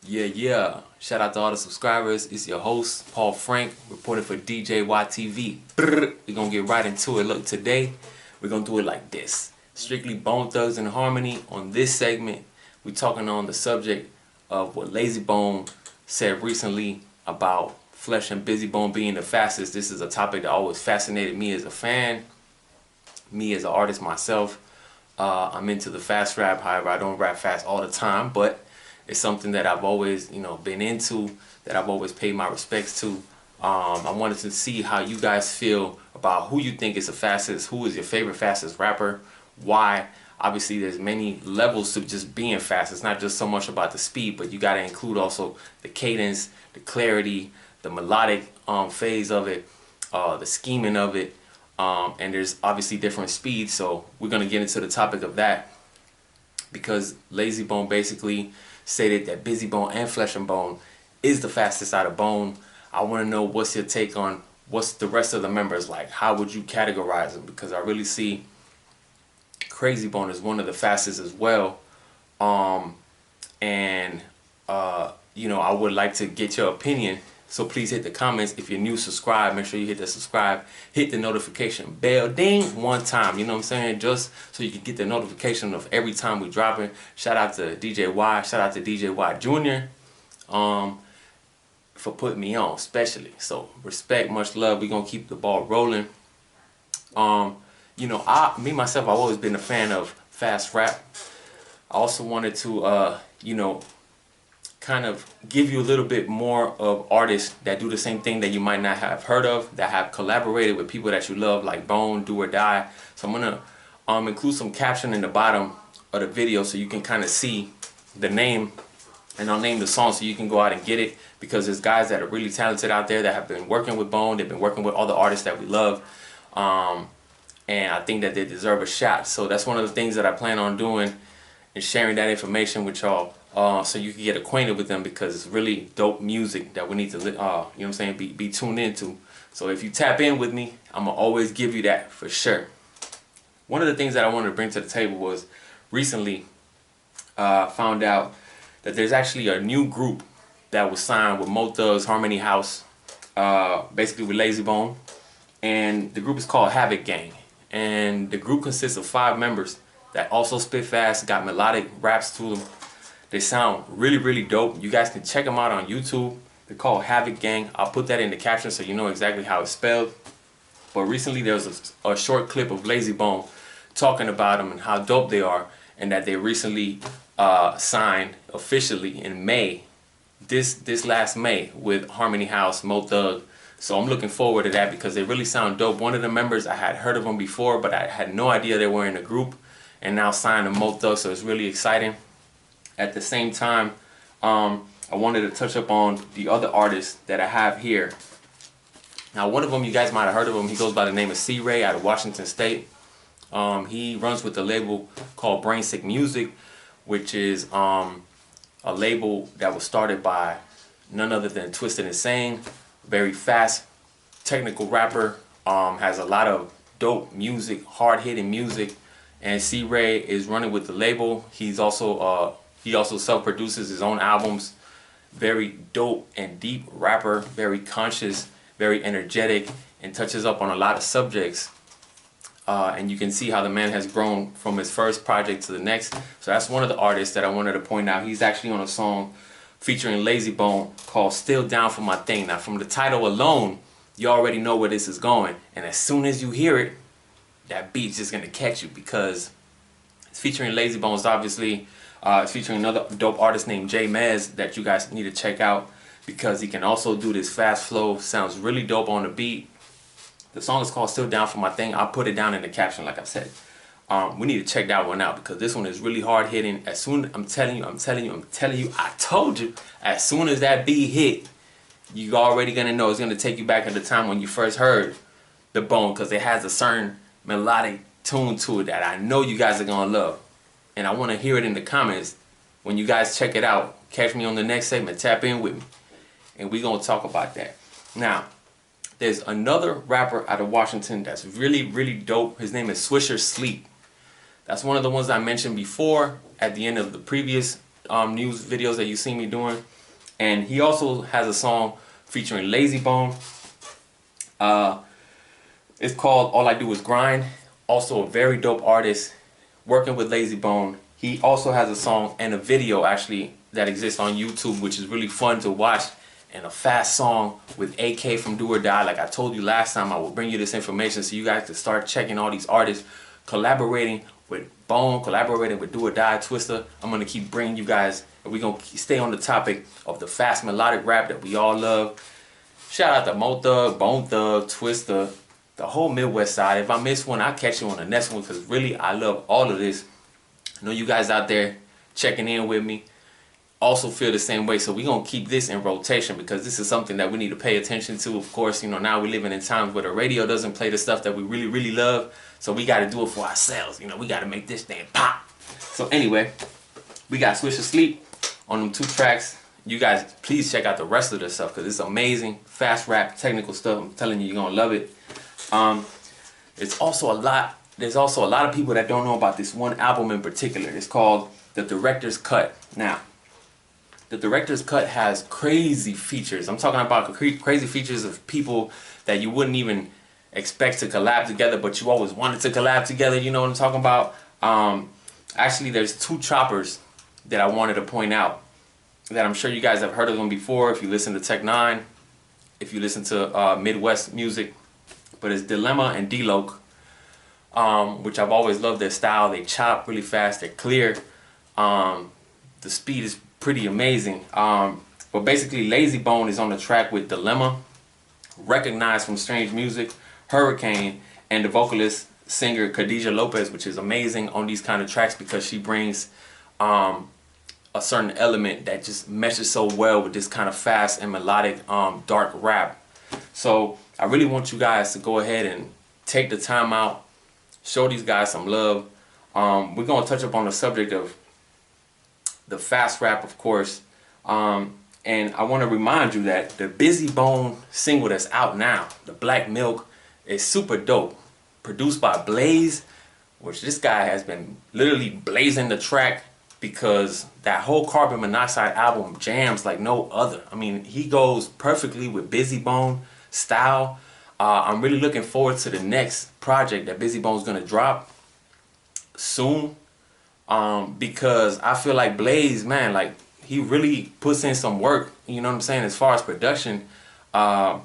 Yeah. Shout out to all the subscribers. It's your host, Paul Frank, reporting for DJYTV. We're going to get right into it. Look, today, we're going to do it like this. Strictly Bone Thugs and Harmony. On this segment, we're talking on the subject of what Lazy Bone said recently about Flesh and Bizzy Bone being the fastest. This is a topic that always fascinated me as a fan, me as an artist myself. I'm into the fast rap. However, I don't rap fast all the time, but it's something that I've always, been into, that I've always paid my respects to. I wanted to see how you guys feel about who you think is the fastest, who is your favorite fastest rapper, why. Obviously, there's many levels to just being fast. It's not just so much about the speed, but you got to include also the cadence, the clarity, the melodic phase of it, the scheming of it, and there's obviously different speeds. So we're gonna get into the topic of that because Lazy Bone basically stated that Bizzy Bone and Flesh and Bone is the fastest out of Bone. I want to know what's your take on what's the rest of the members like. How would you categorize them? Because I really see Crazy Bone as one of the fastest as well. I would like to get your opinion. So please hit the comments. If you're new, subscribe. Make sure you hit the subscribe. Hit the notification bell. Ding one time. You know what I'm saying? Just so you can get the notification of every time we dropping. Shout out to DJ Y. Shout out to DJ Y Jr. For putting me on, especially. So respect, much love. We're gonna keep the ball rolling. Me myself, I've always been a fan of fast rap. I also wanted to kind of give you a little bit more of artists that do the same thing that you might not have heard of, that have collaborated with people that you love, like Bone, Do or Die. So I'm gonna include some caption in the bottom of the video so you can kind of see the name, and I'll name the song so you can go out and get it, because there's guys that are really talented out there that have been working with Bone. They've been working with all the artists that we love, and I think that they deserve a shot. So that's one of the things that I plan on doing, and sharing that information with y'all. So you can get acquainted with them, because it's really dope music that we need to, be tuned into. So if you tap in with me, I'm gonna always give you that for sure. One of the things that I wanted to bring to the table was recently found out that there's actually a new group that was signed with Mo Thugs, Harmony House, basically with Lazy Bone, and the group is called Havoc Gang. And the group consists of 5 members that also spit fast, got melodic raps to them. They sound really, really dope. You guys can check them out on YouTube. They're called Havoc Gang. I'll put that in the caption so you know exactly how it's spelled. But recently there was a short clip of Lazy Bone talking about them and how dope they are, and that they recently signed officially in May, this last May, with Harmony House, Mo Thug. So I'm looking forward to that because they really sound dope. One of the members, I had heard of them before, but I had no idea they were in a group, and now signed to Mo Thug, so it's really exciting. At the same time, I wanted to touch up on the other artists that I have here. Now, one of them, you guys might have heard of him. He goes by the name of C-Ray out of Washington State. He runs with a label called Brain Sick Music, which is a label that was started by none other than Twista Insane. Very fast, technical rapper. Has a lot of dope music, hard-hitting music. And C-Ray is running with the label. He also self-produces his own albums. Very dope and deep rapper, very conscious, very energetic, and touches up on a lot of subjects. And you can see how the man has grown from his first project to the next. So that's one of the artists that I wanted to point out. He's actually on a song featuring Lazy Bone called Still Down For My Thing. Now, from the title alone, you already know where this is going. And as soon as you hear it, that beat's just gonna catch you, because it's featuring Lazy Bones, obviously. It's featuring another dope artist named J Mez that you guys need to check out, because he can also do this fast flow. Sounds really dope on the beat. The song is called Still Down For My Thing. I'll put it down in the caption, like I said. We need to check that one out, because this one is really hard hitting. As soon, I'm telling you, I told you, as soon as that beat hit, you already gonna know it's gonna take you back at the time when you first heard the Bone, because it has a certain melodic tune to it that I know you guys are gonna love. And I want to hear it in the comments when you guys check it out. Catch me on the next segment. Tap in with me, and we're gonna talk about that. Now, there's another rapper out of Washington that's really, really dope. His name is Swisher Sleep. That's one of the ones I mentioned before at the end of the previous news videos that you see me doing. And he also has a song featuring Lazy Bone. It's called All I Do Is Grind. Also a very dope artist working with Lazy Bone. He also has a song and a video actually that exists on YouTube, which is really fun to watch, and a fast song with AK from Do or Die. Like I told you last time, I will bring you this information so you guys can start checking all these artists collaborating with Bone, collaborating with Do or Die, Twista. I'm gonna keep bringing you guys, and we're gonna stay on the topic of the fast melodic rap that we all love. Shout out to Mo Thug, Bone Thug, Twista, the whole Midwest side. If I miss one, I'll catch you on the next one, because really I love all of this. I know you guys out there checking in with me also feel the same way, so we're going to keep this in rotation, because this is something that we need to pay attention to. Of course, you know, now we're living in times where the radio doesn't play the stuff that we really love, so we got to do it for ourselves. You know, we got to make this thing pop. So anyway, we got Switch to Sleep on them 2 tracks. You guys please check out the rest of the stuff, because it's amazing, fast rap, technical stuff. I'm telling you, you're going to love it. There's also a lot of people that don't know about this one album in particular. It's called The Director's Cut. Now, The Director's Cut has crazy features. I'm talking about crazy features of people that you wouldn't even expect to collab together, but you always wanted to collab together. You know what I'm talking about? Actually, there's 2 choppers that I wanted to point out that I'm sure you guys have heard of them before if you listen to Tech 9, if you listen to Midwest music. But it's Dilemma and D-Loc, which I've always loved their style. They chop really fast, they're clear. The speed is pretty amazing. But basically, Lazy Bone is on the track with Dilemma, recognized from Strange Music, Hurricane, and the vocalist singer Khadijah Lopez, which is amazing on these kind of tracks because she brings a certain element that just meshes so well with this kind of fast and melodic dark rap. So I really want you guys to go ahead and take the time out, show these guys some love. We're going to touch up on the subject of the fast rap, of course. And I want to remind you that the Bizzy Bone single that's out now, the Black Milk, is super dope. Produced by Blaze, which this guy has been literally blazing the track, because that whole Carbon Monoxide album jams like no other. I mean, he goes perfectly with Bizzy Bone style. I'm really looking forward to the next project that Bizzy Bone's gonna drop soon, because I feel like Blaze, man, like he really puts in some work, you know what I'm saying, as far as production. And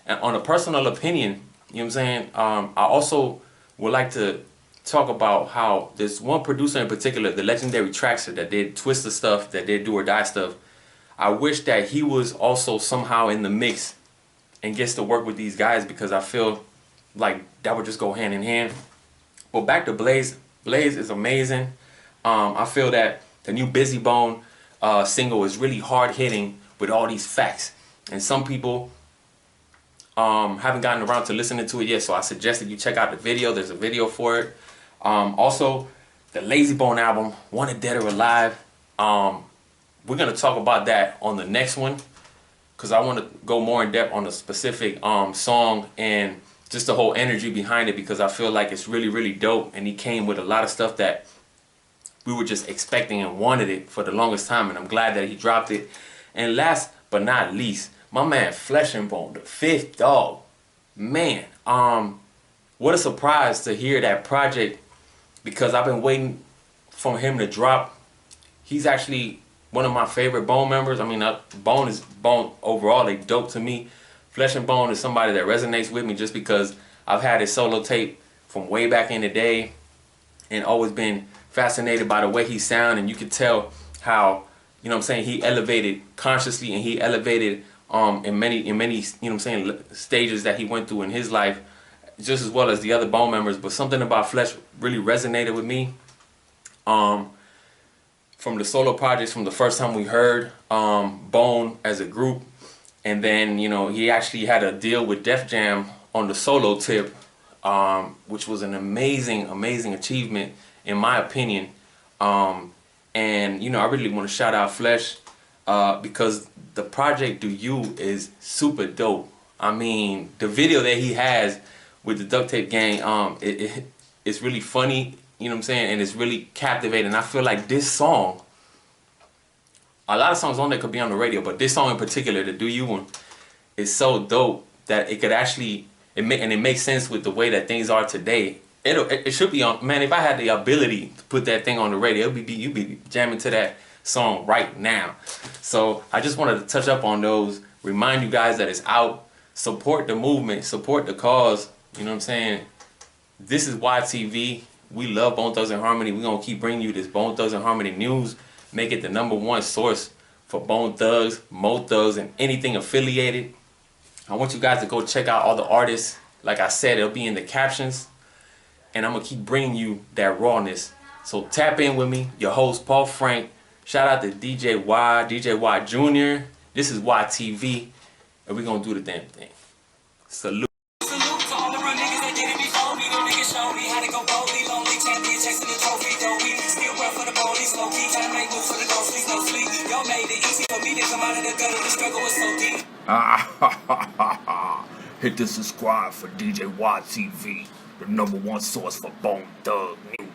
on a personal opinion, you know what I'm saying, I also would like to talk about how there's one producer in particular, the legendary Traxxer, that did Twista stuff, that did Do or Die stuff. I wish that he was also somehow in the mix and gets to work with these guys, because I feel like that would just go hand in hand. But back to Blaze. Blaze is amazing. I feel that the new Bizzy Bone single is really hard hitting with all these facts, and some people haven't gotten around to listening to it yet, so I suggest that you check out the video. There's a video for it. Also, the Lazy Bone album, Wanted Dead or Alive. We're going to talk about that on the next one, because I want to go more in depth on the specific song and just the whole energy behind it, because I feel like it's really dope, and he came with a lot of stuff that we were just expecting and wanted it for the longest time, and I'm glad that he dropped it. And last but not least, my man Flesh and Bone, the 5th Dog. Man, what a surprise to hear that project, because I've been waiting for him to drop. He's actually one of my favorite Bone members. I mean, Bone overall, they dope to me. Flesh and Bone is somebody that resonates with me just because I've had his solo tape from way back in the day and always been fascinated by the way he sound, and you could tell how, you know what I'm saying, he elevated consciously, and he elevated in many, you know what I'm saying, stages that he went through in his life, just as well as the other Bone members. But something about Flesh really resonated with me. From the solo projects, from the first time we heard Bone as a group, and then, you know, he actually had a deal with Def Jam on the solo tip, which was an amazing achievement in my opinion. And you know, I really want to shout out Flesh, because the project Do You is super dope. I mean, the video that he has with the Duct Tape Gang, it's really funny, you know what I'm saying, and it's really captivating. I feel like this song A lot of songs on there could be on the radio, but this song in particular, the Do You one, is so dope that it could actually it makes sense with the way that things are today. It should be on. Man, if I had the ability to put that thing on the radio, you'd be jamming to that song right now. So I just wanted to touch up on those. Remind you guys that it's out. Support the movement. Support the cause. You know what I'm saying? This is YTV. We love Bone Thugs and Harmony. We're gonna keep bringing you this Bone Thugs and Harmony news. Make it the #1 source for Bone Thugs, Mo Thugs, and anything affiliated. I want you guys to go check out all the artists. Like I said, it'll be in the captions. And I'm going to keep bringing you that rawness. So tap in with me, your host, Paul Frank. Shout out to DJ Y Jr. This is YTV. And we're going to do the damn thing. Salute. Salute to all the real niggas that did it before me. Them niggas showed me how to go boldly. Lonely champion chasing the trophy. Though we still run for the police. Low key trying to make moves for the ghost. Please no sleep. Y'all made it easy for me to come out of the gutter. The struggle was so deep. Hit the subscribe for DJ YTV, the #1 source for Bone Thug news.